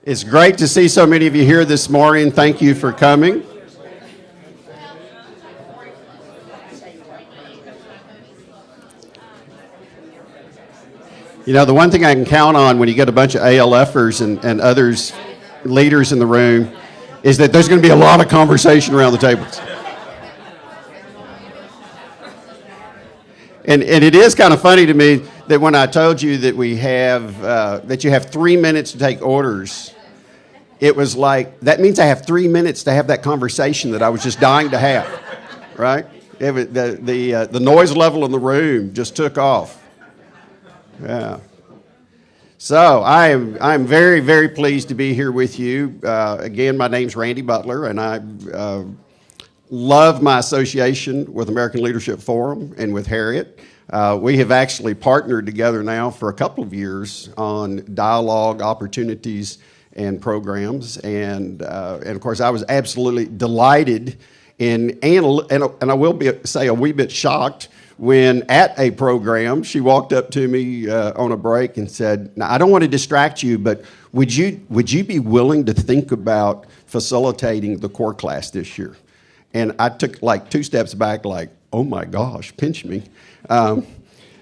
It's great to see so many of you here this morning. Thank you for coming. You know, the one thing I can count on when you get a bunch of ALFers and others, leaders in the room, is that there's going to be a lot of conversation around the tables. And it is kind of funny to me that when I told you that we have that you have 3 minutes to take orders, it was like, that means I have 3 minutes to have that conversation that I was just dying to have, right? The noise level in the room just took off. Yeah. So I'm very, very pleased to be here with you. Again, my name's Randy Butler, and I love my association with American Leadership Forum and with Harriet. We have actually partnered together now for a couple of years on dialogue opportunities and programs, and of course I was absolutely delighted and I will say a wee bit shocked when at a program she walked up to me on a break and said, "Now I don't want to distract you, but would you be willing to think about facilitating the core class this year?" And I took like 2 steps back, like, "Oh my gosh, pinch me."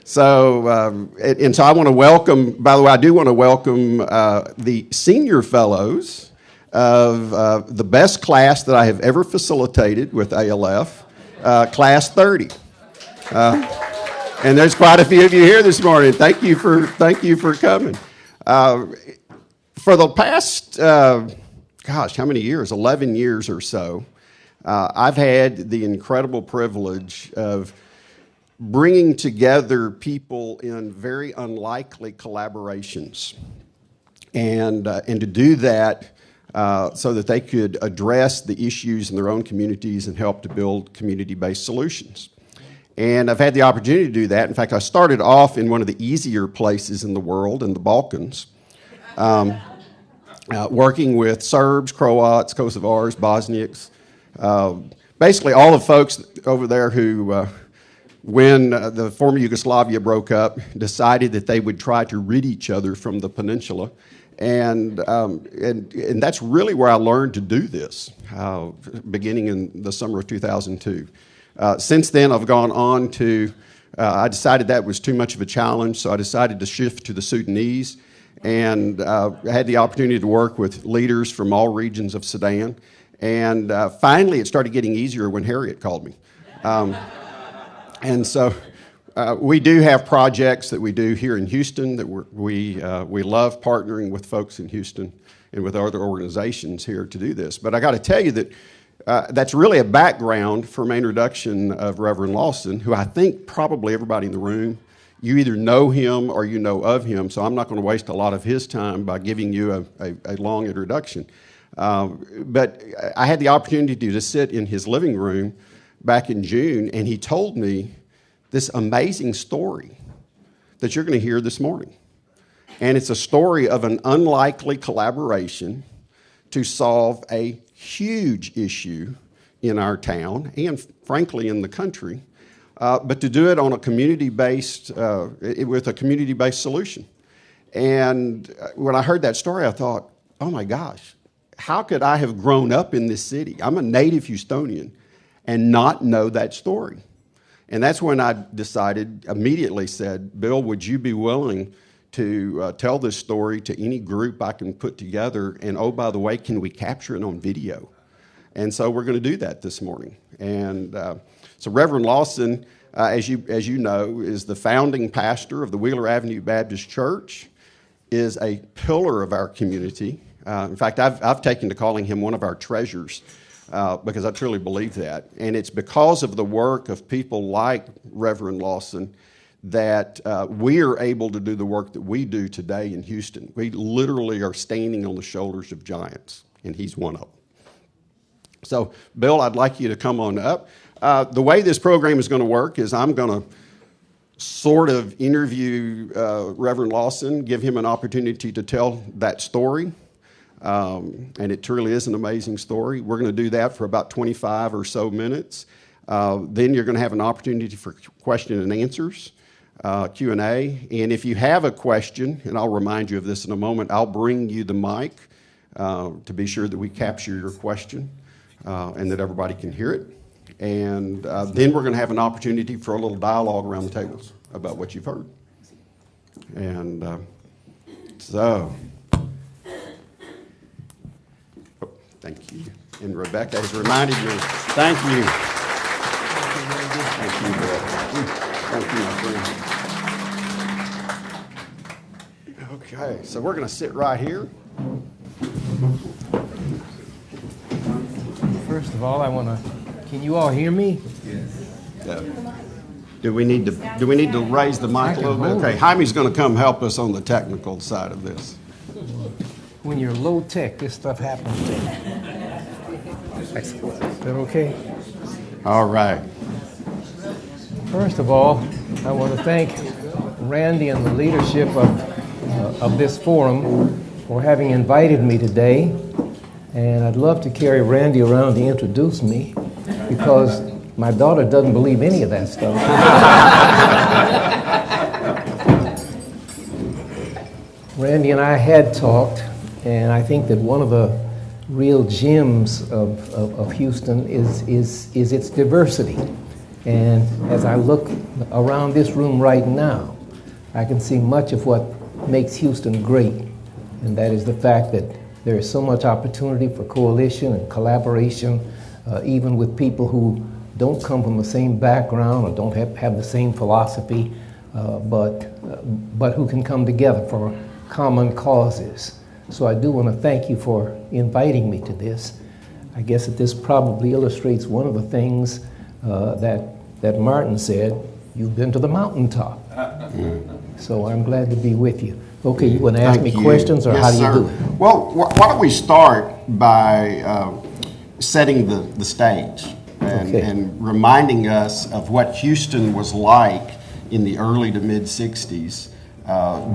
So I want to welcome, by the way, I do want to welcome the senior fellows of the best class that I have ever facilitated with ALF, class 30. And there's quite a few of you here this morning. Thank you for coming. For the past, how many years? 11 years or so, I've had the incredible privilege of bringing together people in very unlikely collaborations, and to do that so that they could address the issues in their own communities and help to build community-based solutions. And I've had the opportunity to do that. In fact, I started off in one of the easier places in the world, in the Balkans, working with Serbs, Croats, Kosovars, Bosniaks, basically all the folks over there who, when the former Yugoslavia broke up, decided that they would try to rid each other from the peninsula. And that's really where I learned to do this, beginning in the summer of 2002. Since then, I've gone on to, I decided that was too much of a challenge, so I decided to shift to the Sudanese, and had the opportunity to work with leaders from all regions of Sudan. And finally, it started getting easier when Harriet called me. And so we do have projects that we do here in Houston that we love partnering with folks in Houston and with other organizations here to do this. But I got to tell you that that's really a background for my introduction of Reverend Lawson, who I think probably everybody in the room, you either know him or you know of him, so I'm not going to waste a lot of his time by giving you a long introduction. But I had the opportunity to sit in his living room back in June, and he told me this amazing story that you're going to hear this morning. And it's a story of an unlikely collaboration to solve a huge issue in our town and, frankly, in the country, but to do it on a community-based, with a community-based solution. And when I heard that story, I thought, oh my gosh, how could I have grown up in this city? I'm a native Houstonian and not know that story. And that's when I decided, immediately said, Bill, would you be willing to tell this story to any group I can put together? And oh, by the way, can we capture it on video? And so we're going to do that this morning. And so Reverend Lawson, as you know, is the founding pastor of the Wheeler Avenue Baptist Church, is a pillar of our community. In fact, I've taken to calling him one of our treasures, because I truly believe that. And it's because of the work of people like Reverend Lawson that we are able to do the work that we do today in Houston. We literally are standing on the shoulders of giants, and he's one of them. So, Bill, I'd like you to come on up. The way this program is going to work is I'm going to sort of interview Reverend Lawson, give him an opportunity to tell that story. And it truly is an amazing story. We're going to do that for about 25 or so minutes. Then you're going to have an opportunity for question and answers, Q&A. And if you have a question, and I'll remind you of this in a moment, I'll bring you the mic to be sure that we capture your question and that everybody can hear it. And then we're going to have an opportunity for a little dialogue around the tables about what you've heard. And so, thank you. And Rebecca has reminded me. Thank you. Thank you, Bill. Thank you, my friend. Okay, so we're going to sit right here. First of all, I want to. Can you all hear me? Yes. Do we need to raise the mic a little bit? Okay, Jaime's going to come help us on the technical side of this. When you're low tech, this stuff happens. Is that okay? All right. First of all, I want to thank Randy and the leadership of this forum for having invited me today. And I'd love to carry Randy around to introduce me, because my daughter doesn't believe any of that stuff. Randy and I had talked, and I think that one of the real gems of Houston is its diversity. And as I look around this room right now, I can see much of what makes Houston great, and that is the fact that there is so much opportunity for coalition and collaboration, even with people who don't come from the same background or don't have the same philosophy, but who can come together for common causes. So I do want to thank you for inviting me to this. I guess that this probably illustrates one of the things that Martin said: you've been to the mountaintop. So I'm glad to be with you. Okay, you want to ask me questions, or yes, how do you sir. do it? Well, why don't we start by setting the stage and reminding us of what Houston was like in the early to mid 60s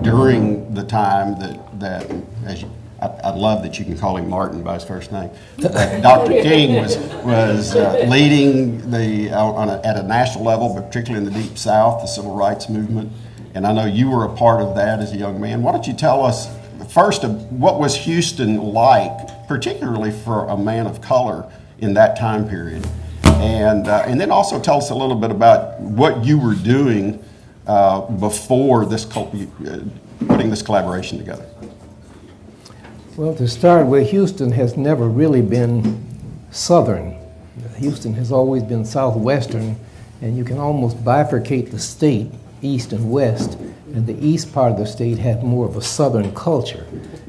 during the time that as you, I love that you can call him Martin by his first name. Dr. King was leading at a national level, but particularly in the Deep South, the civil rights movement. And I know you were a part of that as a young man. Why don't you tell us first what was Houston like, particularly for a man of color in that time period, and then also tell us a little bit about what you were doing before this putting this collaboration together. Well, to start with, Houston has never really been Southern. Houston has always been Southwestern, and you can almost bifurcate the state, East and West, and the east part of the state had more of a Southern culture,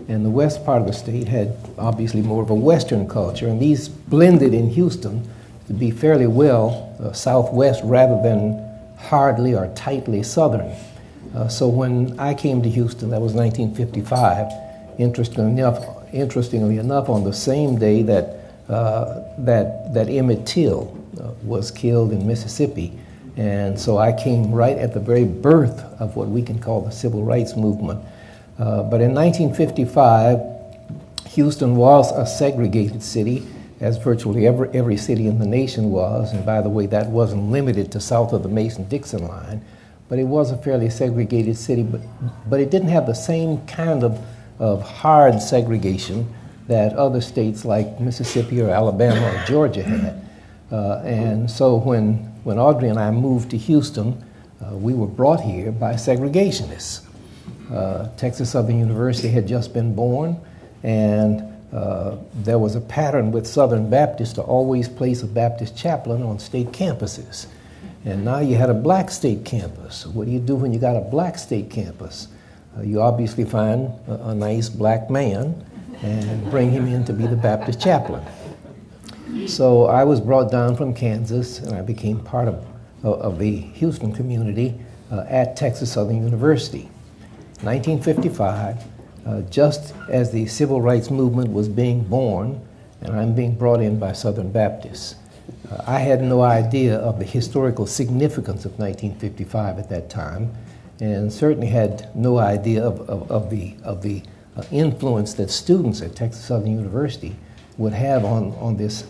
and the west part of the state had obviously more of a Western culture, and these blended in Houston to be fairly well Southwest rather than hardly or tightly Southern. So when I came to Houston, that was 1955, interestingly enough, on the same day that Emmett Till was killed in Mississippi. And so I came right at the very birth of what we can call the civil rights movement. But in 1955, Houston was a segregated city, as virtually every city in the nation was. And by the way, that wasn't limited to south of the Mason-Dixon line, but it was a fairly segregated city. But it didn't have the same kind of hard segregation that other states like Mississippi or Alabama or Georgia had. And so when Audrey and I moved to Houston, we were brought here by segregationists. Texas Southern University had just been born, and there was a pattern with Southern Baptists to always place a Baptist chaplain on state campuses. And now you had a black state campus. What do you do when you got a black state campus? You obviously find a nice black man and bring him in to be the Baptist chaplain. So I was brought down from Kansas, and I became part of the Houston community at Texas Southern University. 1955, just as the civil rights movement was being born, and I'm being brought in by Southern Baptists. I had no idea of the historical significance of 1955 at that time, and certainly had no idea of the influence that students at Texas Southern University would have on this,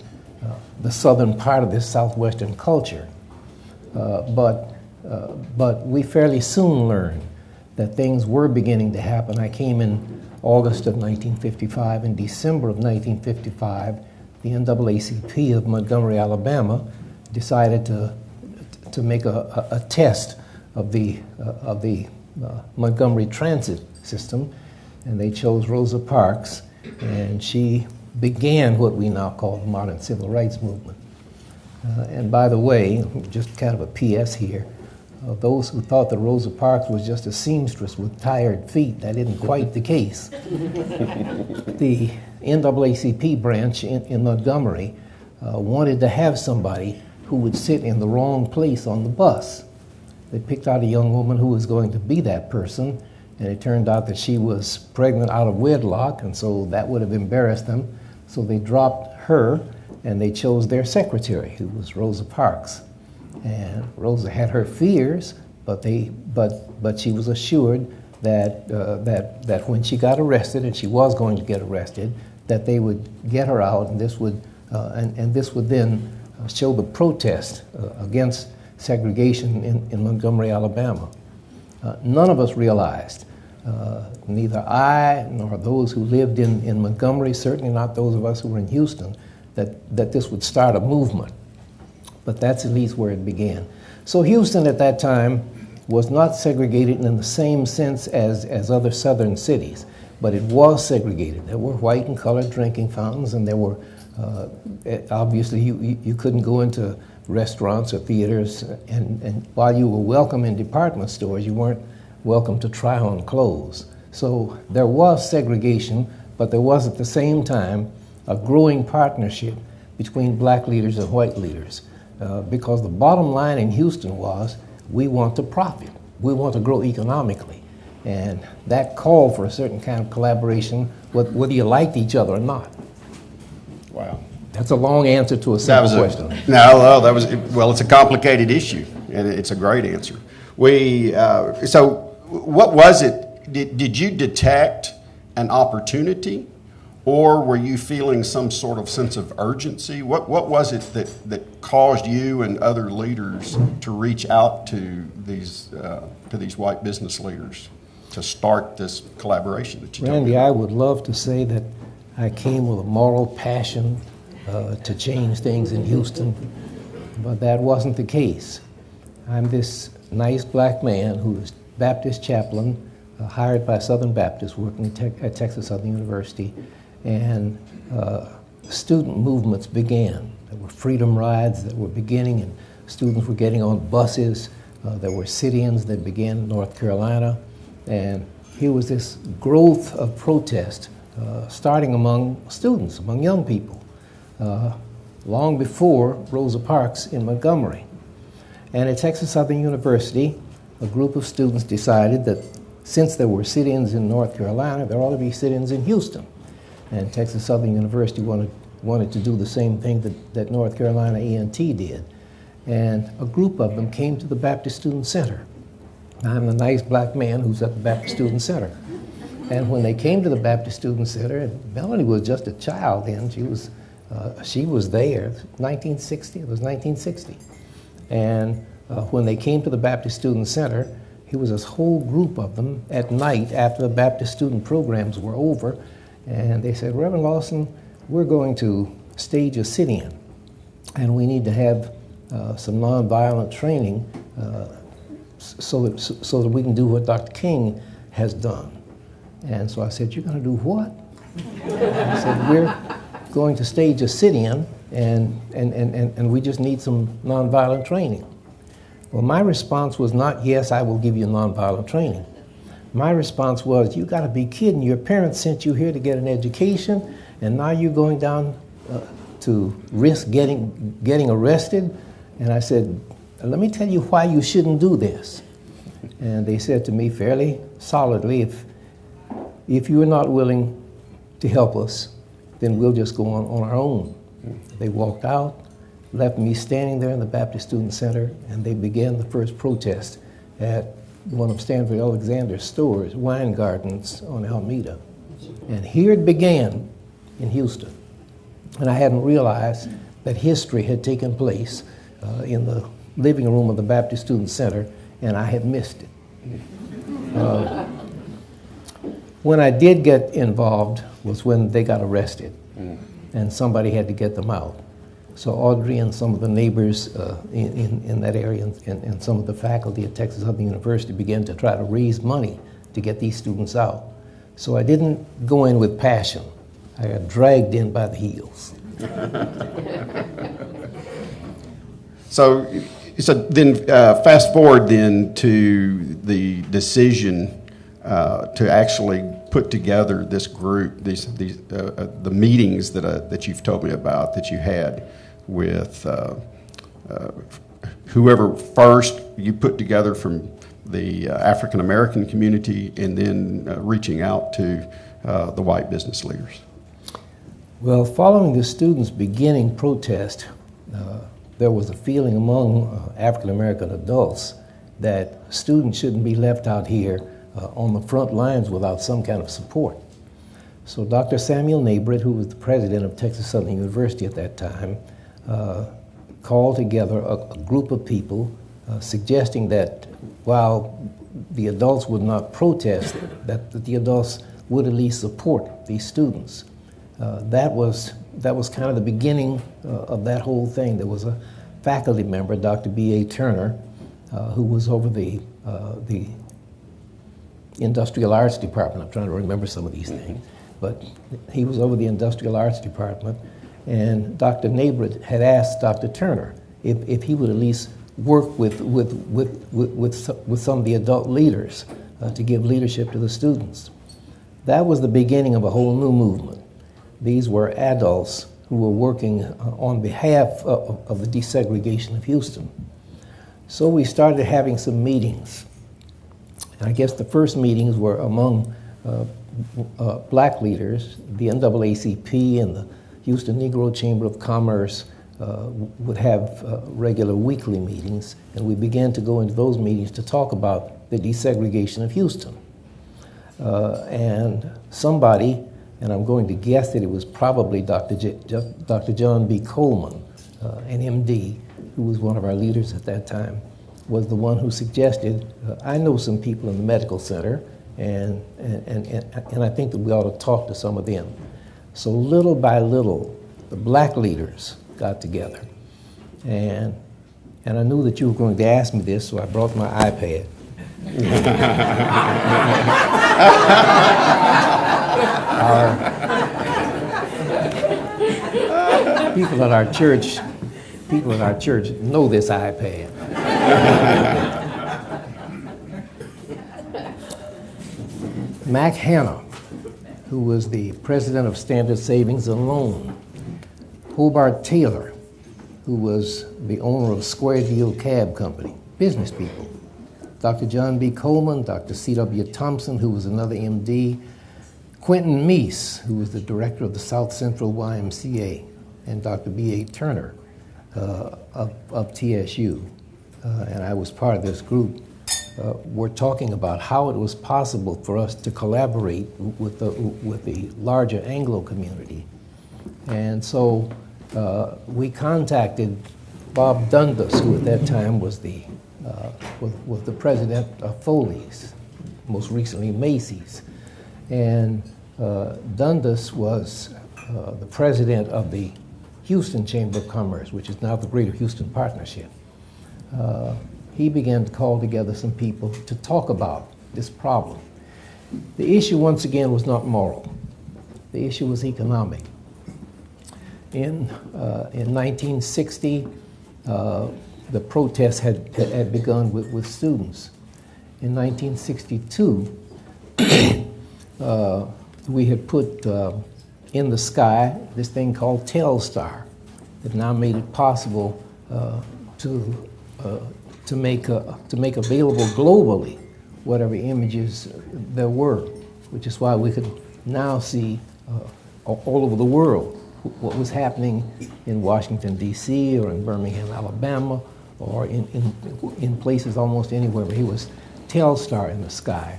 the southern part of this southwestern culture. But we fairly soon learned that things were beginning to happen. I came in August of 1955. In December of 1955, the NAACP of Montgomery, Alabama, decided to make a test of the Montgomery transit system, and they chose Rosa Parks, and she began what we now call the modern civil rights movement. And by the way, just kind of a PS here, those who thought that Rosa Parks was just a seamstress with tired feet, that isn't quite the case. The NAACP branch in Montgomery wanted to have somebody who would sit in the wrong place on the bus. They picked out a young woman who was going to be that person, and it turned out that she was pregnant out of wedlock, and so that would have embarrassed them. So they dropped her, and they chose their secretary, who was Rosa Parks. And Rosa had her fears, but she was assured that when she got arrested, and she was going to get arrested, that they would get her out, and this would then show the protest against segregation in Montgomery, Alabama. None of us realized, neither I nor those who lived in Montgomery, certainly not those of us who were in Houston, that this would start a movement. But that's at least where it began. So Houston at that time was not segregated in the same sense as other southern cities, but it was segregated. There were white and colored drinking fountains, and there were, obviously you couldn't go into restaurants or theaters, and while you were welcome in department stores, you weren't welcome to try on clothes. So there was segregation, but there was at the same time a growing partnership between black leaders and white leaders. Because the bottom line in Houston was, we want to profit. We want to grow economically. And that called for a certain kind of collaboration, whether you liked each other or not. Wow. That's a long answer to a simple question. Well, it's a complicated issue, and it's a great answer. So what was it? Did you detect an opportunity, or were you feeling some sort of sense of urgency? What was it that caused you and other leaders to reach out to these white business leaders to start this collaboration that you Randy, I would love to say that I came with a moral passion to change things in Houston, but that wasn't the case. I'm this nice black man who is Baptist chaplain, hired by Southern Baptists, working at Texas Southern University, and student movements began. There were freedom rides that were beginning, and students were getting on buses. There were sit-ins that began in North Carolina, and here was this growth of protest starting among students, among young people, long before Rosa Parks in Montgomery. And at Texas Southern University, a group of students decided that since there were sit-ins in North Carolina, there ought to be sit-ins in Houston. And Texas Southern University wanted to do the same thing that North Carolina A&T did. And a group of them came to the Baptist Student Center. I'm the nice black man who's at the Baptist Student Center. And when they came to the Baptist Student Center, and Melanie was just a child then, she was there, 1960, it was 1960. And when they came to the Baptist Student Center, here was this whole group of them at night after the Baptist student programs were over, and they said, Reverend Lawson, we're going to stage a sit-in, and we need to have some nonviolent training so that we can do what Dr. King has done. And so I said, you're going to do what? I said, we're going to stage a sit-in, and we just need some nonviolent training. Well, my response was not, yes, I will give you nonviolent training. My response was, you got to be kidding. Your parents sent you here to get an education, and now you're going down to risk getting arrested? And I said, let me tell you why you shouldn't do this. And they said to me fairly solidly, if you are not willing to help us, then we'll just go on our own. They walked out, left me standing there in the Baptist Student Center, and they began the first protest at one of Stanford Alexander's stores, wine gardens on Alameda. And here it began in Houston. And I hadn't realized that history had taken place in the living room of the Baptist Student Center, and I had missed it. When I did get involved was when they got arrested, and somebody had to get them out. So Audrey and some of the neighbors in that area and some of the faculty at Texas Southern University began to try to raise money to get these students out. So I didn't go in with passion. I got dragged in by the heels. So then fast forward then to the decision to actually put together this group, the meetings that you've told me about that you had with whoever first you put together from the African American community, and then reaching out to the white business leaders. Well, following the students' beginning protest, there was a feeling among African American adults that students shouldn't be left out here on the front lines without some kind of support. So Dr. Samuel Nabrett, who was the president of Texas Southern University at that time, called together a group of people suggesting that while the adults would not protest, that the adults would at least support these students. That was kind of the beginning of that whole thing. There was a faculty member, Dr. B.A. Turner, who was over the Industrial Arts Department. I'm trying to remember some of these things, but he was over the Industrial Arts Department, and Dr. Nabrett had asked Dr. Turner if he would at least work with some of the adult leaders to give leadership to the students. That was the beginning of a whole new movement. These were adults who were working on behalf of the desegregation of Houston. So we started having some meetings. And I guess the first meetings were among black leaders. The NAACP and the Houston Negro Chamber of Commerce would have regular weekly meetings, and we began to go into those meetings to talk about the desegregation of Houston. And somebody, and I'm going to guess that it was probably Dr. John B. Coleman, an MD, who was one of our leaders at that time, was the one who suggested, I know some people in the medical center, and I think that we ought to talk to some of them. So little by little, the black leaders got together. And I knew that you were going to ask me this, so I brought my iPad. People at our church know this iPad. Mac Hanna, who was the president of Standard Savings and Loan, Hobart Taylor, who was the owner of Square Deal Cab Company, business people. Dr. John B. Coleman, Dr. C.W. Thompson, who was another MD, Quentin Meese, who was the director of the South Central YMCA, and Dr. B.A. Turner of TSU, and I was part of this group, were talking about how it was possible for us to collaborate with the larger Anglo community. And so we contacted Bob Dundas, who at that time was the president of Foley's, most recently Macy's. And Dundas was the president of the Houston Chamber of Commerce, which is now the Greater Houston Partnership. He began to call together some people to talk about this problem. The issue, once again, was not moral. The issue was economic. In 1960, the protests had begun with students. In 1962, we had put in the sky this thing called Telstar that now made it possible to make available globally whatever images there were, which is why we could now see all over the world what was happening in Washington, D.C., or in Birmingham, Alabama, or in places almost anywhere where he was Telstar in the sky.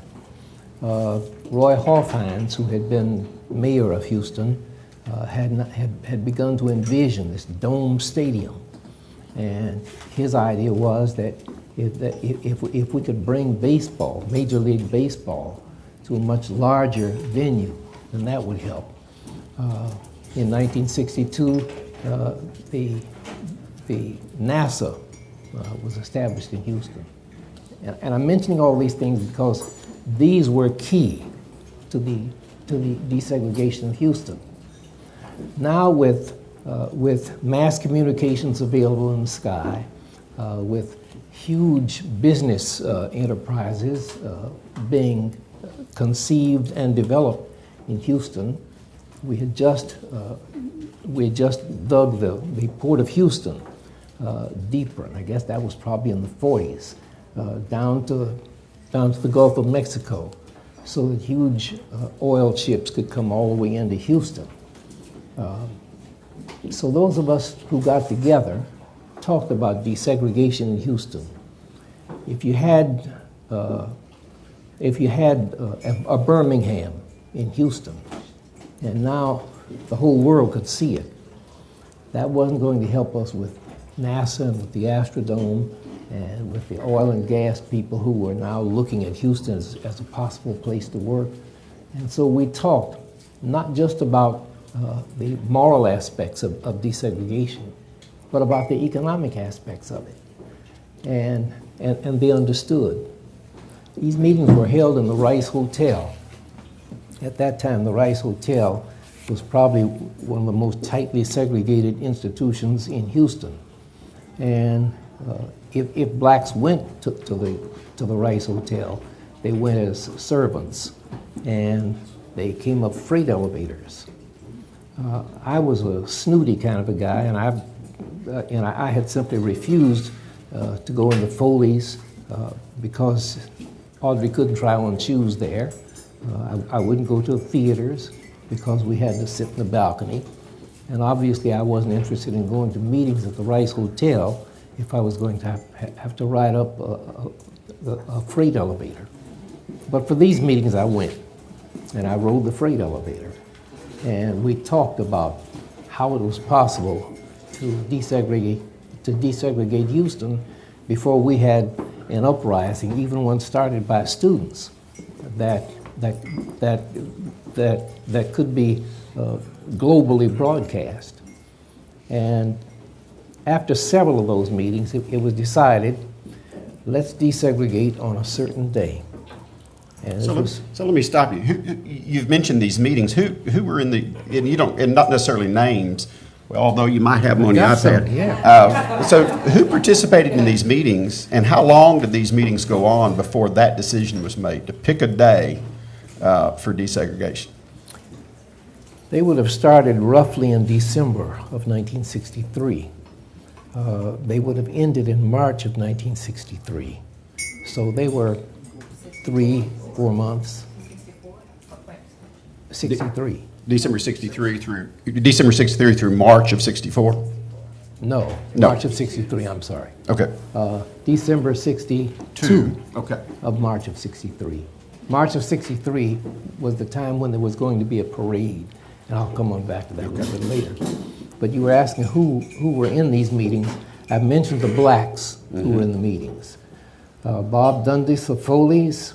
Roy Hofheinz, who had been mayor of Houston, had begun to envision this dome stadium. And his idea was that if we could bring baseball, Major League Baseball, to a much larger venue, then that would help. In 1962, the NASA was established in Houston. And I'm mentioning all these things because these were key to the desegregation of Houston. Now with mass communications available in the sky, with huge business enterprises being conceived and developed in Houston, we had just dug the Port of Houston deeper, and I guess that was probably in the 40s, down to the Gulf of Mexico, so that huge oil ships could come all the way into Houston. So those of us who got together talked about desegregation in Houston. If you had a Birmingham in Houston, and now the whole world could see it, that wasn't going to help us with NASA and with the Astrodome and with the oil and gas people who were now looking at Houston as a possible place to work. And so we talked not just about the moral aspects of desegregation, but about the economic aspects of it. And they understood. These meetings were held in the Rice Hotel. At that time, the Rice Hotel was probably one of the most tightly segregated institutions in Houston. And if blacks went to the Rice Hotel, they went as servants, and they came up freight elevators. I was a snooty kind of a guy, and I had simply refused to go into Foley's because Audrey couldn't try on shoes there. I wouldn't go to the theaters because we had to sit in the balcony. And obviously I wasn't interested in going to meetings at the Rice Hotel if I was going to have to ride up a freight elevator. But for these meetings I went, and I rode the freight elevator. And we talked about how it was possible to desegregate Houston before we had an uprising, even one started by students, that could be globally broadcast. And after several of those meetings, it was decided, let's desegregate on a certain day. And so let me stop you. You've mentioned these meetings. Who were in the, and you don't, and not necessarily names, well, although you might have them on your iPad. Yeah. So who participated in these meetings, and how long did these meetings go on before that decision was made to pick a day for desegregation? They would have started roughly in December of 1963. They would have ended in March of 1963. So they were 3-4 months. 63. December 63 through March of 64? No, No. March of 63, I'm sorry. Okay. December 62 Okay. of March of 63. March of 63 was the time when there was going to be a parade, and I'll come on back to that a little bit later. But you were asking who were in these meetings. I've mentioned the blacks who were in the meetings. Bob Dundas of Foley's,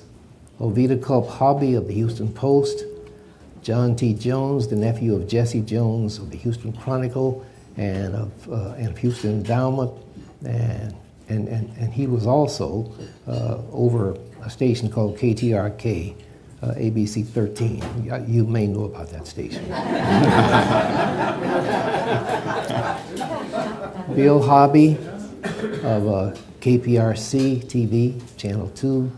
Ovita Culp Hobby of the Houston Post, John T. Jones, the nephew of Jesse Jones of the Houston Chronicle and of Houston Endowment, and he was also over a station called KTRK, ABC 13. You may know about that station. Bill Hobby of KPRC TV, Channel 2,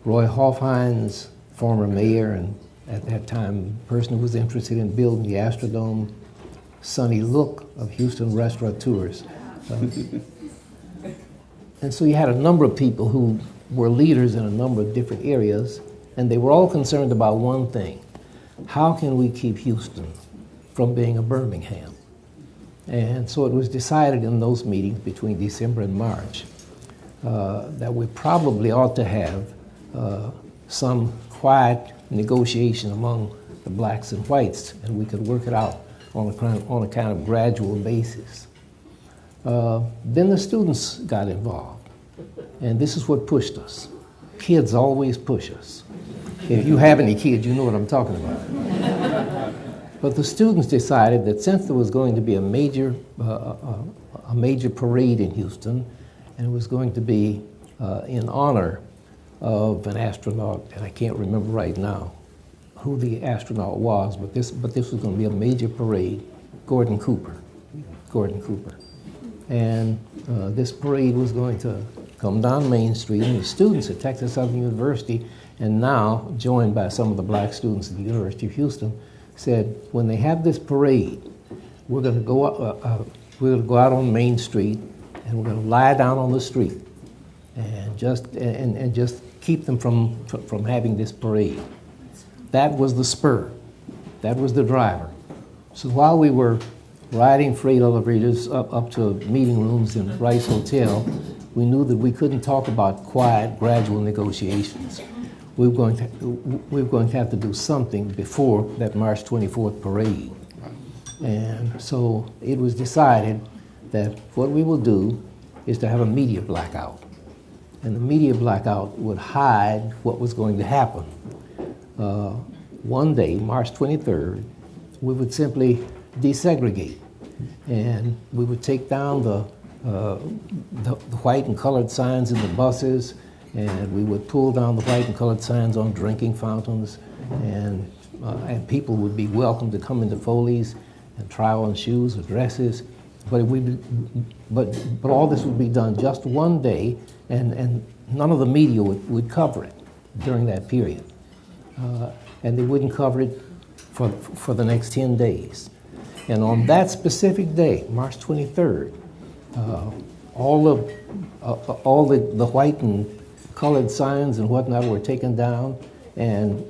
Roy Hoffhines, former mayor and at that time person who was interested in building the Astrodome, Sonny Look of Houston Restaurateurs. And so you had a number of people who were leaders in a number of different areas, and they were all concerned about one thing: how can we keep Houston from being a Birmingham? And so it was decided in those meetings between December and March that we probably ought to have some quiet negotiation among the blacks and whites, and we could work it out on a kind of gradual basis. Then the students got involved, and this is what pushed us. Kids always push us. If you have any kids, you know what I'm talking about. But the students decided that since there was going to be a major parade in Houston, and it was going to be in honor of an astronaut, and I can't remember right now who the astronaut was, but this was going to be a major parade, Gordon Cooper. And this parade was going to come down Main Street, and the students at Texas Southern University, and now joined by some of the black students at the University of Houston, said, when they have this parade, we're going to go out on Main Street, and we're going to lie down on the street, and just keep them from having this parade. That was the spur. That was the driver. So while we were riding freight elevators up to meeting rooms in Rice Hotel, we knew that we couldn't talk about quiet, gradual negotiations. We were going to have to do something before that March 24th parade. And so it was decided that what we will do is to have a media blackout. And the media blackout would hide what was going to happen. One day, March 23rd, we would simply desegregate. And we would take down the white and colored signs in the buses, and we would pull down the white and colored signs on drinking fountains, and people would be welcome to come into Foley's and try on shoes or dresses. But all this would be done just one day, and none of the media would cover it during that period. And they wouldn't cover it for the next 10 days. And on that specific day, March 23rd, all the white and colored signs and whatnot were taken down, and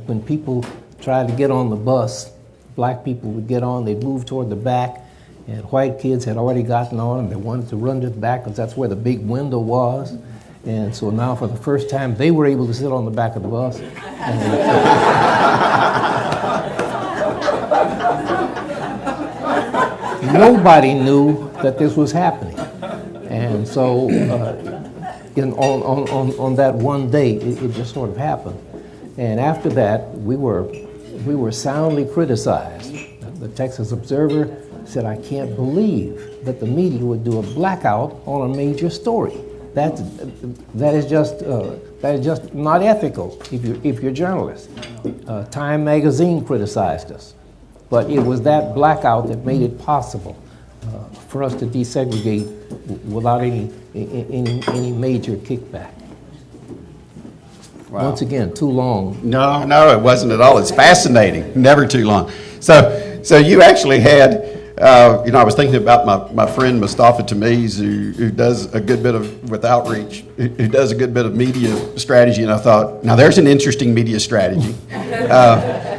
when people tried to get on the bus, black people would get on, they'd move toward the back, and white kids had already gotten on, and they wanted to run to the back because that's where the big window was. And so now for the first time, they were able to sit on the back of the bus. Nobody knew that this was happening. And so on that one day, it just sort of happened. And after that, we were soundly criticized. The Texas Observer said, "I can't believe that the media would do a blackout on a major story. That is just not ethical if you're journalists." Time magazine criticized us, but it was that blackout that made it possible for us to desegregate without any major kickback. Wow. Once again, too long. No, it wasn't at all. It's fascinating. Never too long. So you actually had, I was thinking about my friend Mustafa Tamiz, who does a good bit with outreach, who does a good bit of media strategy, and I thought, now there's an interesting media strategy.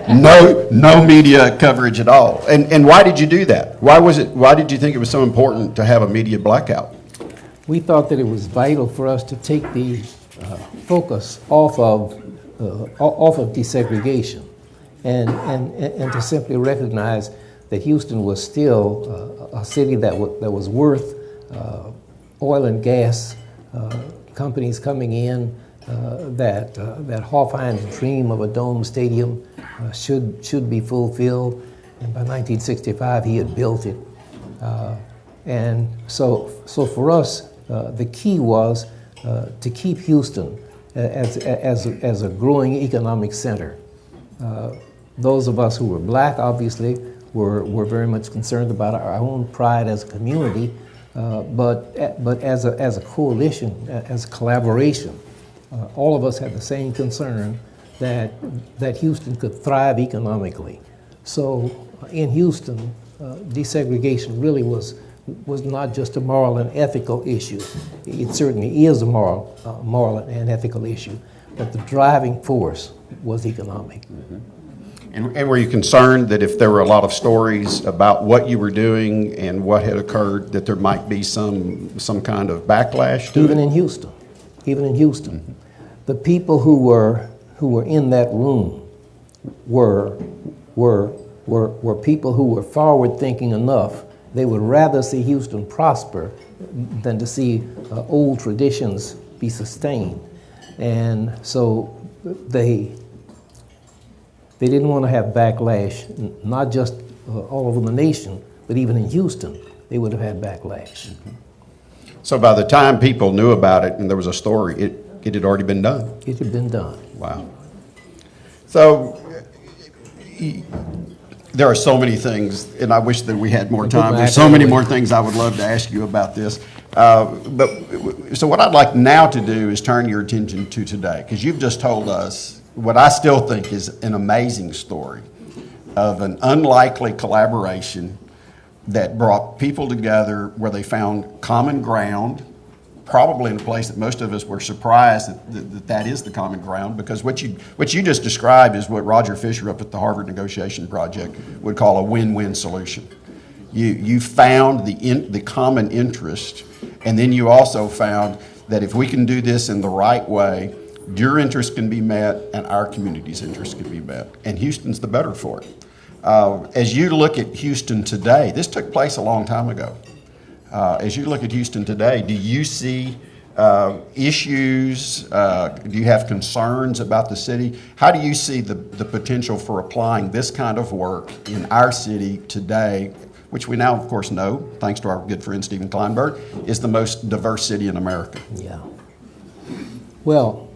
No media coverage at all. And why did you do that? Why did you think it was so important to have a media blackout? We thought that it was vital for us to take the focus off of desegregation, and to simply recognize that Houston was still a city that was worth oil and gas companies coming in, that Hoffhein's dream of a dome stadium should be fulfilled, and by 1965 he had built it. And so for us, the key was to keep Houston as a growing economic center. Those of us who were black, obviously, were very much concerned about our own pride as a community, but as a coalition, as a collaboration, all of us had the same concern that Houston could thrive economically. So in Houston, desegregation really was not just a moral and ethical issue. It certainly is a moral and ethical issue, but the driving force was economic. Mm-hmm. And were you concerned that if there were a lot of stories about what you were doing and what had occurred, that there might be some kind of backlash to Even in Houston, mm-hmm. The people who were in that room were people who were forward thinking enough. They would rather see Houston prosper than to see old traditions be sustained. And so they didn't want to have backlash, not just all over the nation, but even in Houston, they would have had backlash. So by the time people knew about it and there was a story, it had already been done. It had been done. Wow. So there are so many things, and I wish that we had more time. There's so many more things I would love to ask you about this. So what I'd like now to do is turn your attention to today, because you've just told us what I still think is an amazing story of an unlikely collaboration that brought people together where they found common ground, probably in a place that most of us were surprised that is the common ground, because what you just described is what Roger Fisher up at the Harvard Negotiation Project would call a win-win solution. You found the common interest, and then you also found that if we can do this in the right way, your interest can be met and our community's interest can be met, and Houston's the better for it. As you look at Houston today, this took place a long time ago. As you look at Houston today, do you see issues? Do you have concerns about the city? How do you see the potential for applying this kind of work in our city today, which we now, of course, know, thanks to our good friend Stephen Kleinberg, is the most diverse city in America? Yeah. Well,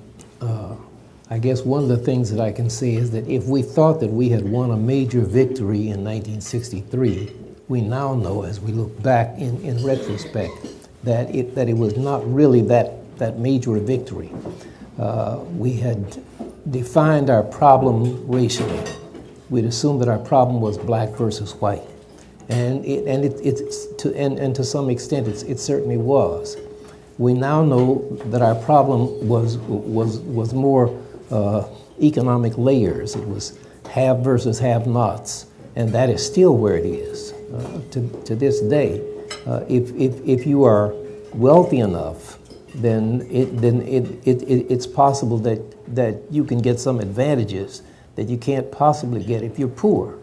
I guess one of the things that I can say is that if we thought that we had won a major victory in 1963, we now know, as we look back in retrospect, that it was not really that major a victory. We had defined our problem racially. We'd assumed that our problem was black versus white, and to some extent it certainly was. We now know that our problem was more economic layers. It was have versus have-nots, and that is still where it is to this day. If you are wealthy enough, then it's possible that you can get some advantages that you can't possibly get if you're poor.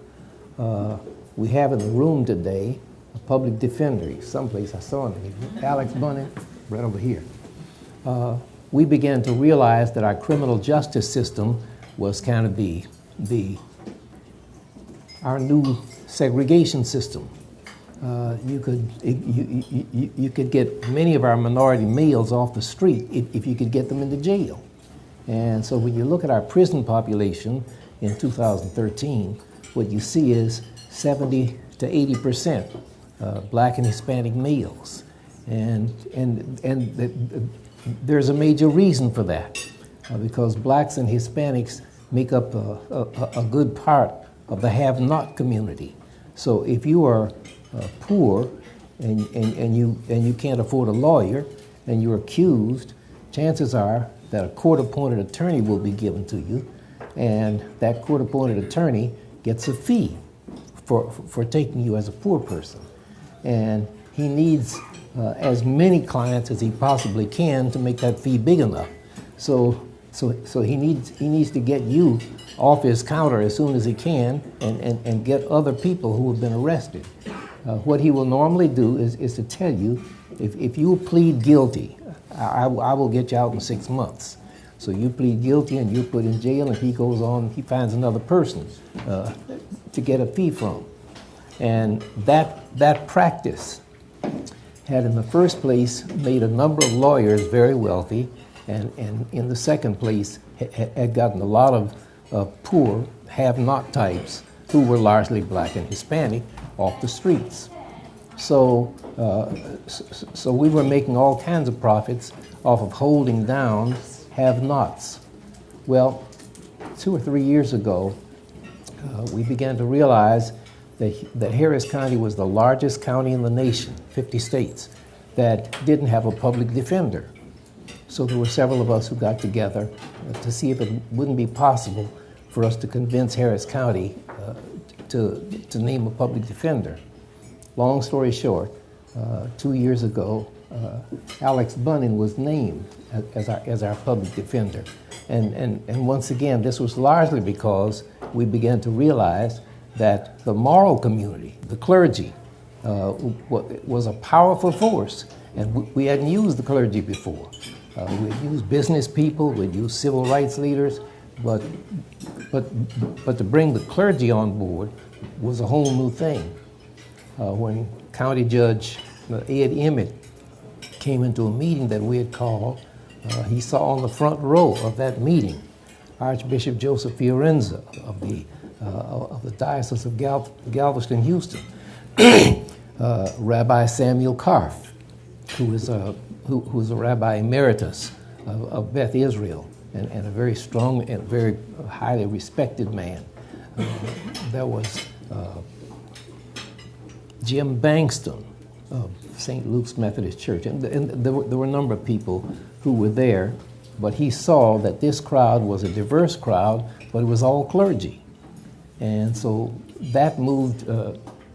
We have in the room today a public defender. Someplace I saw him, Alex Bunning, right over here. We began to realize that our criminal justice system was kind of our new segregation system. You could get many of our minority males off the street if you could get them into jail. And so when you look at our prison population in 2013, what you see is 70 to 80% black and Hispanic males. And there's a major reason for that, because blacks and Hispanics make up a good part of the have-not community. So if you are poor and you can't afford a lawyer and you're accused, chances are that a court-appointed attorney will be given to you, and that court-appointed attorney gets a fee for taking you as a poor person. And he needs as many clients as he possibly can to make that fee big enough. So he needs to get you off his counter as soon as he can and get other people who have been arrested. What he will normally do is to tell you, if you plead guilty, I will get you out in 6 months. So you plead guilty and you're put in jail, and he goes on, he finds another person to get a fee from. And that practice had in the first place made a number of lawyers very wealthy, and in the second place had gotten a lot of poor have-not types who were largely black and Hispanic off the streets. So we were making all kinds of profits off of holding down have-nots. Well, 2 or 3 years ago, we began to realize that Harris County was the largest county in the nation, 50 states, that didn't have a public defender. So there were several of us who got together to see if it wouldn't be possible for us to convince Harris County to name a public defender. Long story short, 2 years ago, Alex Bunning was named as our public defender. And once again, this was largely because we began to realize that the moral community, the clergy, was a powerful force. And we hadn't used the clergy before. We'd used business people, we'd used civil rights leaders, But, but to bring the clergy on board was a whole new thing. When County Judge Ed Emmett came into a meeting that we had called, he saw on the front row of that meeting Archbishop Joseph Fiorenza of the Diocese of Galveston, Houston, Rabbi Samuel Karff, who is a rabbi emeritus of Beth Israel, and a very strong and very highly respected man. There was Jim Bankston of St. Luke's Methodist Church, and there were a number of people who were there, but he saw that this crowd was a diverse crowd, but it was all clergy. And so that moved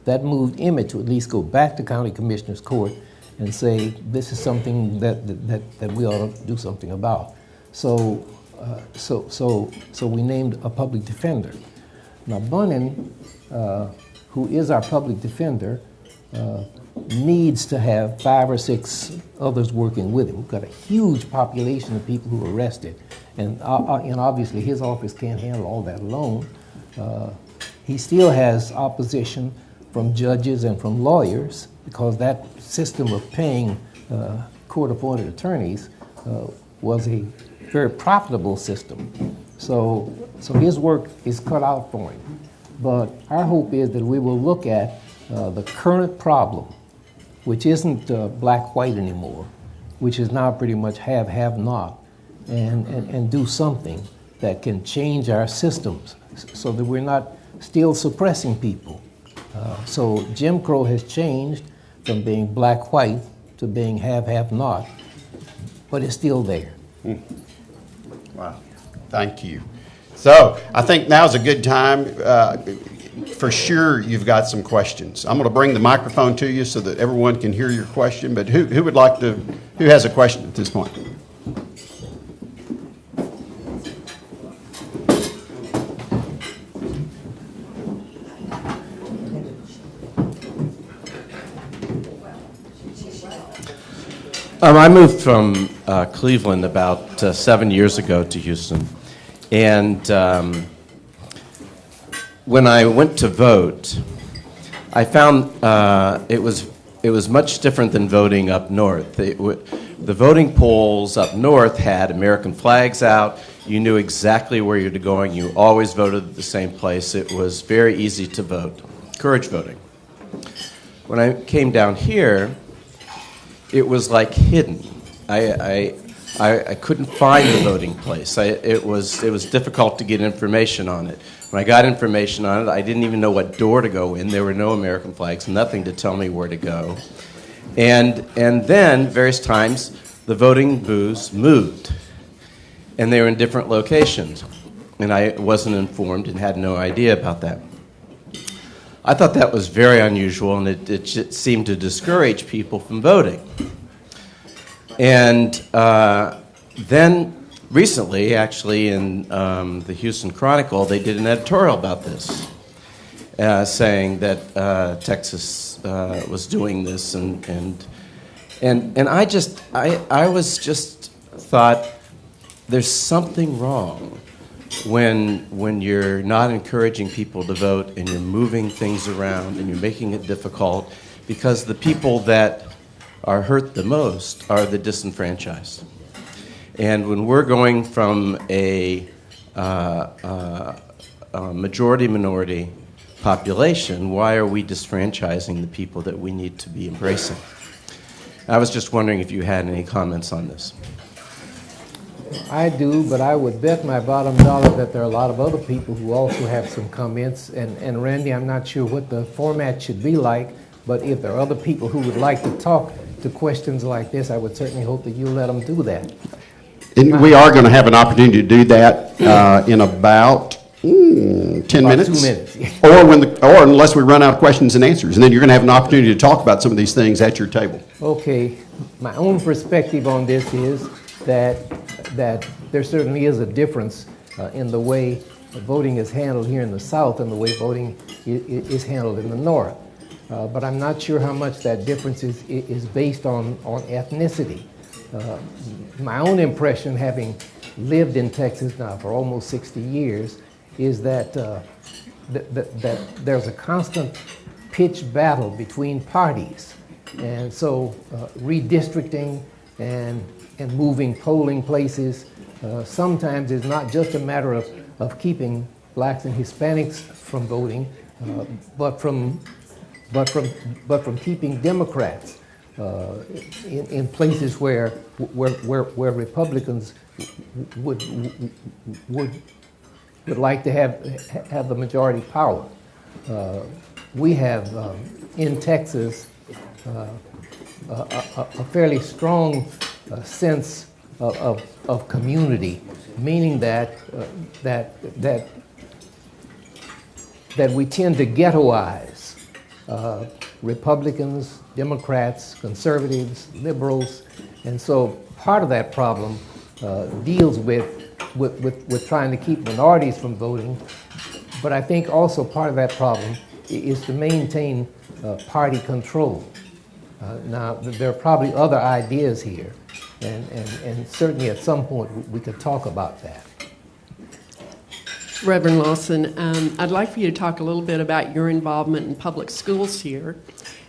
Emmett to at least go back to County Commissioner's Court and say, this is something that we ought to do something about. So we named a public defender. Now Bunnin, who is our public defender, needs to have 5 or 6 others working with him. We've got a huge population of people who are arrested, and obviously his office can't handle all that alone. He still has opposition from judges and from lawyers, because that system of paying court-appointed attorneys was a very profitable system. So his work is cut out for him. But our hope is that we will look at the current problem, which isn't black-white anymore, which is now pretty much have-not, and do something that can change our systems so that we're not still suppressing people. So Jim Crow has changed from being black-white to being have-not, but it's still there. Wow, thank you. So I think now's a good time. For sure, you've got some questions. I'm going to bring the microphone to you so that everyone can hear your question. But who would like to? Who has a question at this point? I moved from Cleveland about 7 years ago to Houston, and when I went to vote, I found it was much different than voting up north. The voting polls up north had American flags out. You knew exactly where you were going. You always voted at the same place. It was very easy to vote. Courage voting. When I came down here, it was like hidden. I couldn't find the voting place. It was difficult to get information on it. When I got information on it, I didn't even know what door to go in. There were no American flags, nothing to tell me where to go. And then, various times, the voting booths moved, and they were in different locations. And I wasn't informed and had no idea about that. I thought that was very unusual, and it seemed to discourage people from voting. And then recently, actually, in the Houston Chronicle, they did an editorial about this, saying that Texas was doing this, and I was just thought, there's something wrong when you're not encouraging people to vote and you're moving things around and you're making it difficult, because the people that are hurt the most are the disenfranchised. And when we're going from a majority-minority population, why are we disfranchising the people that we need to be embracing? I was just wondering if you had any comments on this. I do, but I would bet my bottom dollar that there are a lot of other people who also have some comments. And Randy, I'm not sure what the format should be like, but if there are other people who would like to talk to questions like this, I would certainly hope that you'll let them do that. And we are going to have an opportunity to do that in about 10 minutes. 2 minutes. or unless we run out of questions and answers. And then you're going to have an opportunity to talk about some of these things at your table. Okay. My own perspective on this is that there certainly is a difference in the way voting is handled here in the South and the way voting is handled in the North. But I'm not sure how much that difference is based on ethnicity. My own impression, having lived in Texas now for almost 60 years, is that, that there's a constant pitched battle between parties. And so redistricting and moving polling places sometimes is not just a matter of keeping blacks and Hispanics from voting, but from keeping Democrats in places where Republicans would like to have the majority power. We have in Texas a fairly strong sense of community, meaning that we tend to ghettoize Republicans, Democrats, conservatives, liberals, and so part of that problem deals with trying to keep minorities from voting, but I think also part of that problem is to maintain party control. Now, there are probably other ideas here, and certainly at some point we could talk about that. Reverend Lawson, I'd like for you to talk a little bit about your involvement in public schools here,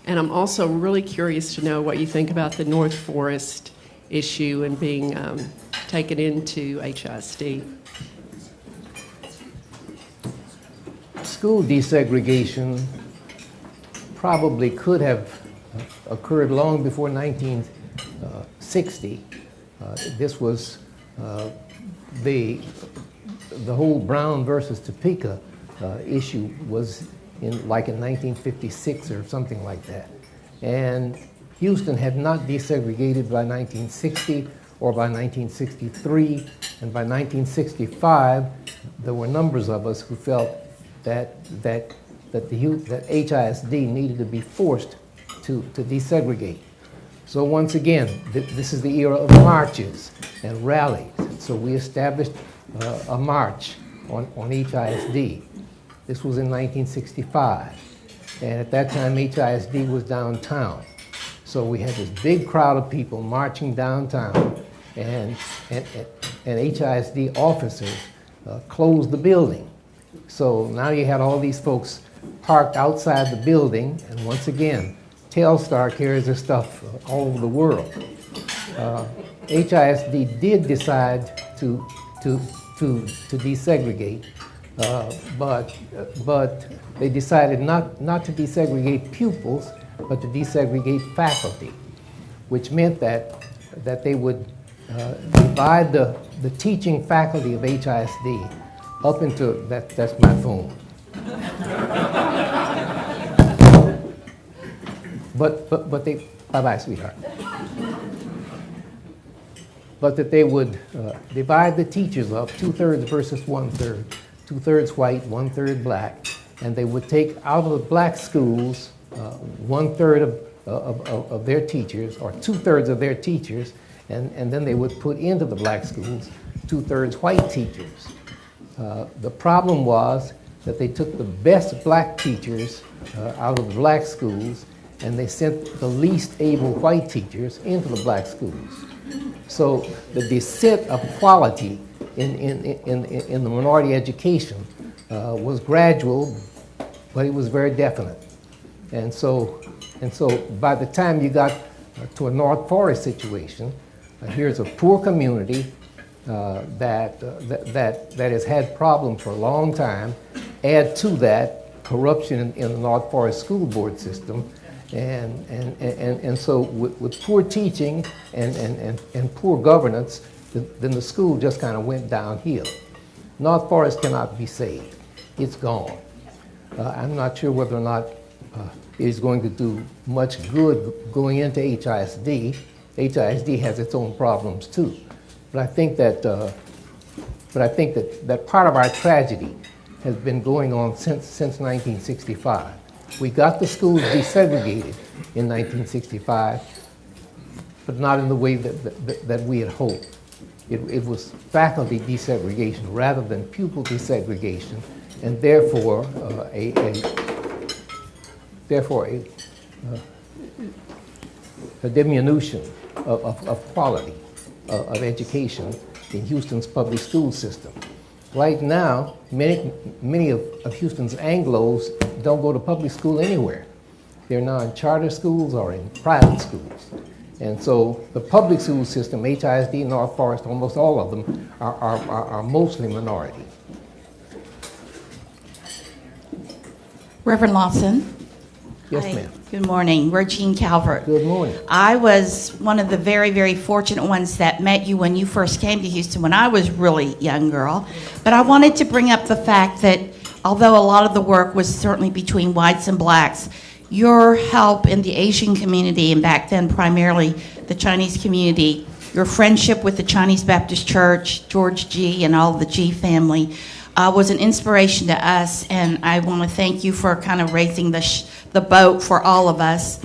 and I'm also really curious to know what you think about the North Forest issue and being taken into HISD. School desegregation probably could have occurred long before 1960. This was the whole Brown versus Topeka issue was in 1956 or something like that. And Houston had not desegregated by 1960 or by 1963, and by 1965 there were numbers of us who felt that HISD needed to be forced to desegregate. So once again, this is the era of marches and rallies. So we established a march on HISD. This was in 1965. And at that time, HISD was downtown. So we had this big crowd of people marching downtown, and HISD officers closed the building. So now you had all these folks parked outside the building, and once again, Telstar carries their stuff all over the world. HISD did decide to desegregate, but they decided not to desegregate pupils, but to desegregate faculty, which meant that they would divide the teaching faculty of HISD up into, that's my phone. But they, bye-bye, sweetheart. But that they would divide the teachers up, 2/3 versus 1/3, 2/3 white, 1/3 black, and they would take out of the black schools 1/3 of their teachers, or 2/3 of their teachers, and then they would put into the black schools 2/3 white teachers. The problem was that they took the best black teachers out of the black schools, and they sent the least able white teachers into the black schools. So the descent of quality in the minority education was gradual, but it was very definite. And so by the time you got to a North Forest situation, here's a poor community that has had problems for a long time. Add to that corruption in the North Forest school board system, and so with poor teaching and poor governance, then the school just kind of went downhill. North Forest cannot be saved. It's gone. I'm not sure whether or not it's going to do much good going into HISD. HISD has its own problems too. But I think that that part of our tragedy has been going on since 1965. We got the schools desegregated in 1965, but not in the way that we had hoped. It was faculty desegregation rather than pupil desegregation, and therefore a diminution of quality of education in Houston's public school system. Right now, many of Houston's Anglos don't go to public school anywhere. They're now in charter schools or in private schools. And so the public school system, HISD, North Forest, almost all of them are mostly minority. Reverend Lawson. Yes, Hi. ma'am. Good morning. Regine Calvert. Good morning. I was one of the very, very fortunate ones that met you when you first came to Houston when I was really young girl. But I wanted to bring up the fact that although a lot of the work was certainly between whites and blacks, your help in the Asian community, and back then primarily the Chinese community, your friendship with the Chinese Baptist Church, George G. and all of the G family, was an inspiration to us, and I want to thank you for kind of raising the boat for all of us.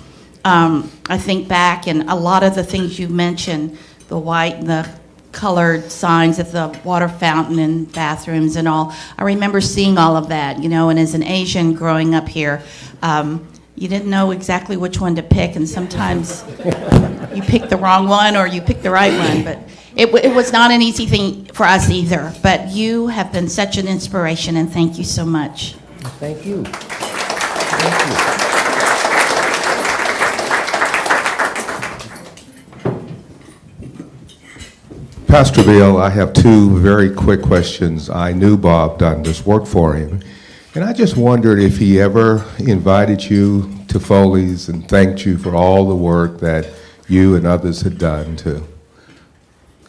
I think back, and a lot of the things you mentioned, the white and the colored signs at the water fountain and bathrooms and all, I remember seeing all of that, you know, and as an Asian growing up here, you didn't know exactly which one to pick, and sometimes you picked the wrong one or you picked the right one, but it was not an easy thing for us either. But you have been such an inspiration, and thank you so much. Thank you. Thank you. Pastor Bill, I have two very quick questions. I knew Bob done this work for him, and I just wondered if he ever invited you to Foley's and thanked you for all the work that you and others had done to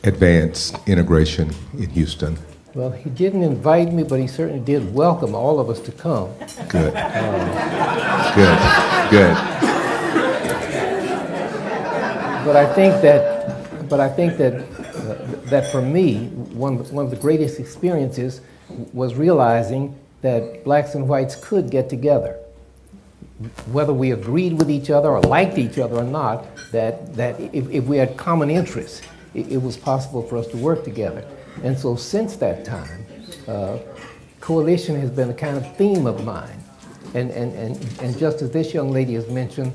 advance integration in Houston. Well, he didn't invite me, but he certainly did welcome all of us to come. Good. Good. But I think that for me, one of the greatest experiences was realizing that blacks and whites could get together. Whether we agreed with each other or liked each other or not, that if we had common interests, it was possible for us to work together. And so since that time, coalition has been a kind of theme of mine. And just as this young lady has mentioned,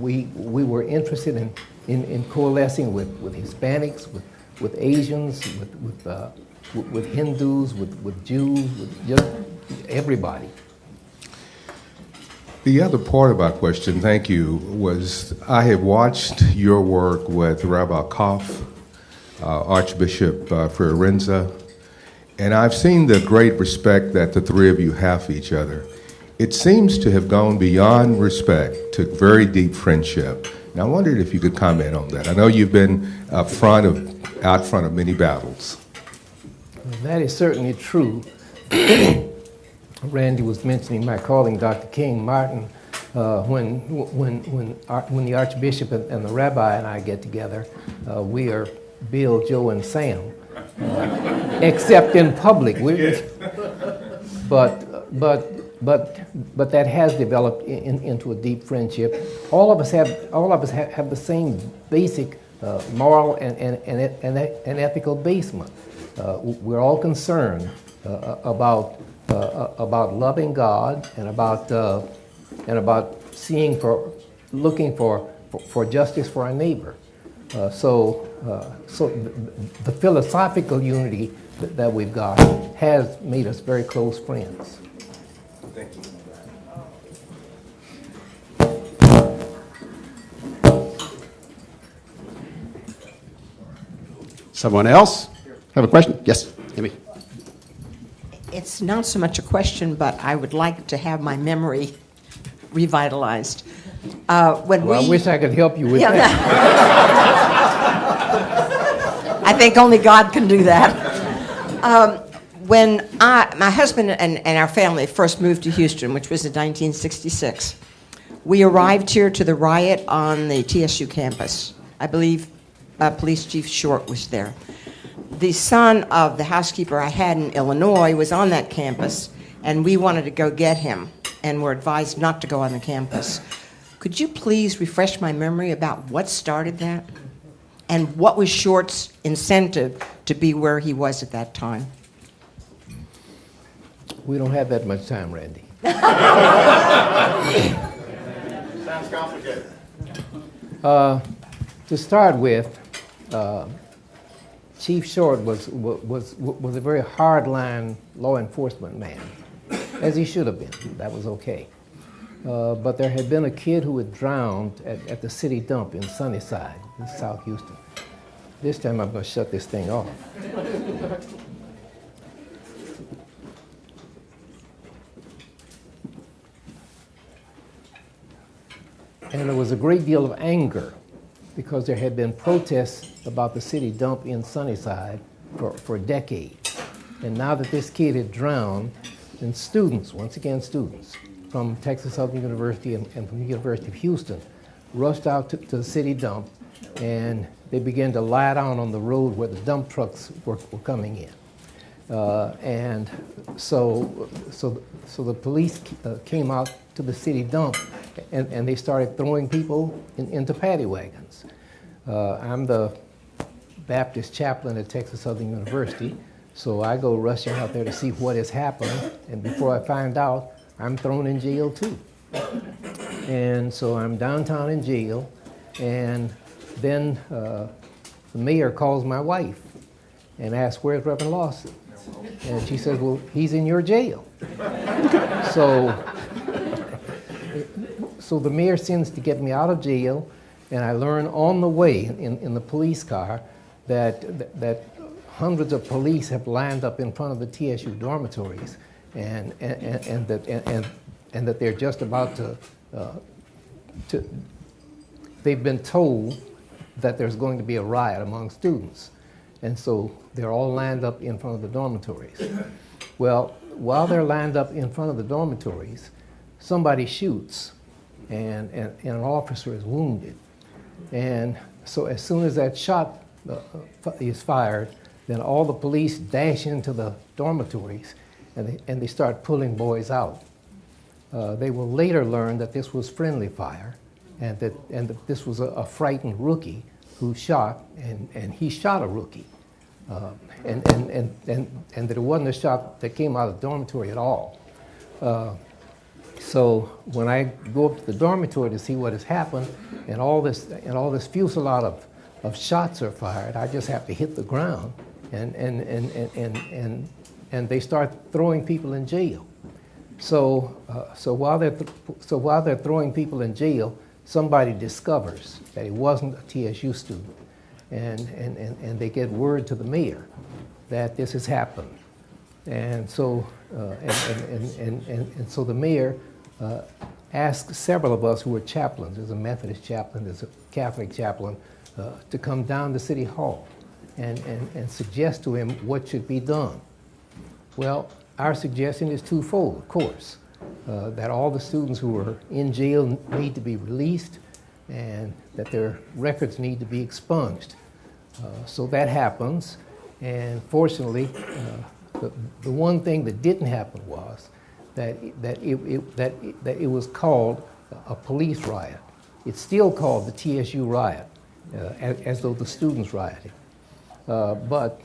we were interested in coalescing with Hispanics, with Asians, with Hindus, with Jews, with just everybody. The other part of my question, thank you, was I have watched your work with Rabbi Koff, Archbishop Fiorenza, and I've seen the great respect that the three of you have for each other. It seems to have gone beyond respect to very deep friendship. And I wondered if you could comment on that. I know you've been out front of many battles. That is certainly true. Randy was mentioning my calling Dr. King Martin. When the Archbishop and the Rabbi and I get together, we are Bill, Joe, and Sam, except in public. But that has developed into a deep friendship. All of us have the same basic moral and ethical basement. We're all concerned about loving God and about looking for justice for our neighbor. So the philosophical unity that we've got has made us very close friends. Thank you. Someone else have a question? Yes, Amy. It's not so much a question, but I would like to have my memory revitalized. I wish I could help you with that. I think only God can do that. When my husband and our family first moved to Houston, which was in 1966, we arrived here to the riot on the TSU campus. I believe Police Chief Short was there. The son of the housekeeper I had in Illinois was on that campus, and we wanted to go get him, and were advised not to go on the campus. Could you please refresh my memory about what started that? And what was Short's incentive to be where he was at that time? We don't have that much time, Randy. Sounds complicated. To start with, Chief Short was a very hardline law enforcement man, as he should have been. That was okay. But there had been a kid who had drowned at the city dump in Sunnyside, in South Houston. This time I'm going to shut this thing off. And there was a great deal of anger because there had been protests about the city dump in Sunnyside for decades. And now that this kid had drowned, and students, once again students, from Texas Southern University and from the University of Houston rushed out to the city dump, and they began to lie down on the road where the dump trucks were coming in. And so the police came out to the city dump, and they started throwing people into paddy wagons. I'm the Baptist chaplain at Texas Southern University, so I go rushing out there to see what is happening, and before I find out, I'm thrown in jail too. And so I'm downtown in jail, and then the mayor calls my wife and asks, "Where's Reverend Lawson?" And she says, "Well, he's in your jail." So the mayor sends to get me out of jail, and I learn on the way in the police car that hundreds of police have lined up in front of the TSU dormitories, and that they're just about to they've been told that there's going to be a riot among students, and so they're all lined up in front of the dormitories. Well, while they're lined up in front of the dormitories, somebody shoots, and an officer is wounded. And so as soon as that shot is fired, then all the police dash into the dormitories, and they start pulling boys out. They will later learn that this was friendly fire, and that this was a frightened rookie who shot, and he shot a rookie. And that it wasn't a shot that came out of the dormitory at all. So when I go up to the dormitory to see what has happened, and all this fusillade of shots are fired, I just have to hit the ground, and they start throwing people in jail. So while they're throwing people in jail, somebody discovers that he wasn't a TSU student, and they get word to the mayor that this has happened, and so so the mayor asked several of us who were chaplains. There's a Methodist chaplain, there's a Catholic chaplain, to come down to City Hall and suggest to him what should be done. Well, our suggestion is twofold, of course. That all the students who are in jail need to be released, and that their records need to be expunged. So that happens, and fortunately, the one thing that didn't happen was that it was called a police riot. It's still called the TSU riot, as though the students rioted. But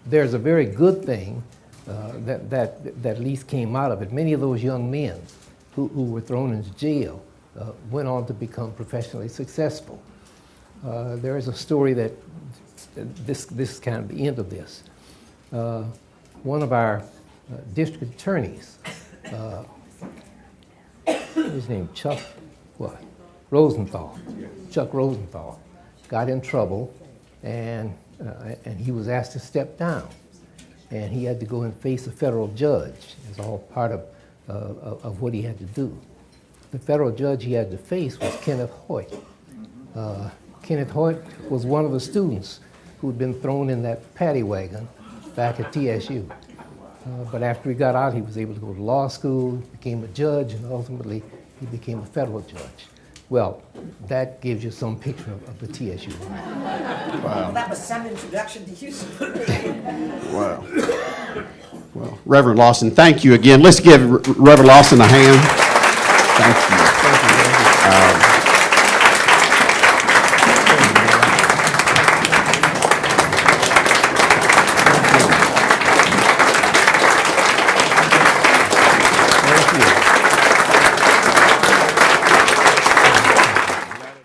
there's a very good thing that at least came out of it. Many of those young men who were thrown into jail went on to become professionally successful. There is a story that this is kind of the end of this. One of our district attorneys, his name Chuck Rosenthal. Chuck Rosenthal got in trouble, and he was asked to step down, and he had to go and face a federal judge. It's all part of what he had to do. The federal judge he had to face was Kenneth Hoyt. Kenneth Hoyt was one of the students who'd been thrown in that paddy wagon back at TSU. But after he got out, he was able to go to law school, became a judge, and ultimately he became a federal judge. Well, that gives you some picture of the TSU. Wow. Well, that was some introduction to Houston. Wow. Well, Reverend Lawson, thank you again. Let's give Reverend Lawson a hand. Thank you. Thank you.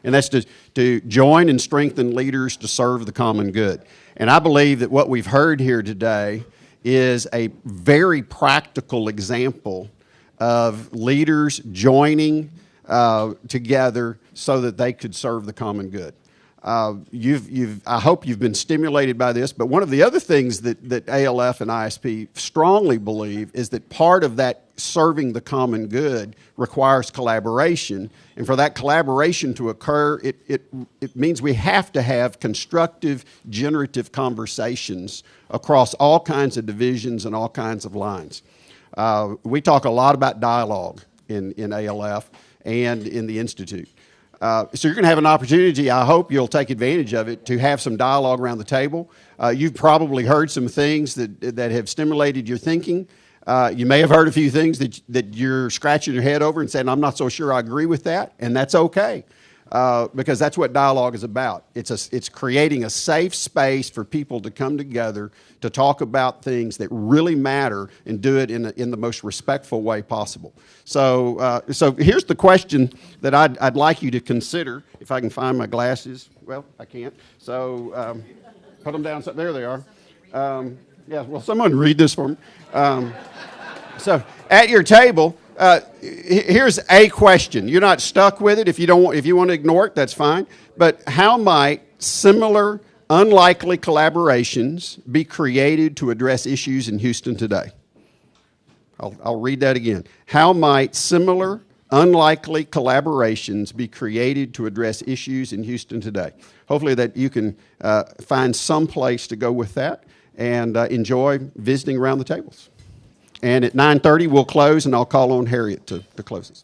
and that's to join and strengthen leaders to serve the common good. And I believe that what we've heard here today is a very practical example of leaders joining together so that they could serve the common good. I hope you've been stimulated by this, but one of the other things that ALF and ISP strongly believe is that part of that serving the common good requires collaboration, and for that collaboration to occur, it means we have to have constructive, generative conversations across all kinds of divisions and all kinds of lines. We talk a lot about dialogue in ALF and in the Institute. So you're going to have an opportunity, I hope you'll take advantage of it, to have some dialogue around the table. You've probably heard some things that have stimulated your thinking. You may have heard a few things that you're scratching your head over and saying, I'm not so sure I agree with that, and that's okay. Because that's what dialogue is about. It's creating a safe space for people to come together to talk about things that really matter and do it in the most respectful way possible. So here's the question that I'd like you to consider. If I can find my glasses. Well, I can't. So put them down. There they are. Yeah, well, someone read this for me. So at your table, here's a question. You're not stuck with it. If you want to ignore it, that's fine. But how might similar, unlikely collaborations be created to address issues in Houston today? I'll read that again. How might similar, unlikely collaborations be created to address issues in Houston today? Hopefully that you can find some place to go with that and enjoy visiting around the tables. And at 9:30, we'll close, and I'll call on Harriet to close us.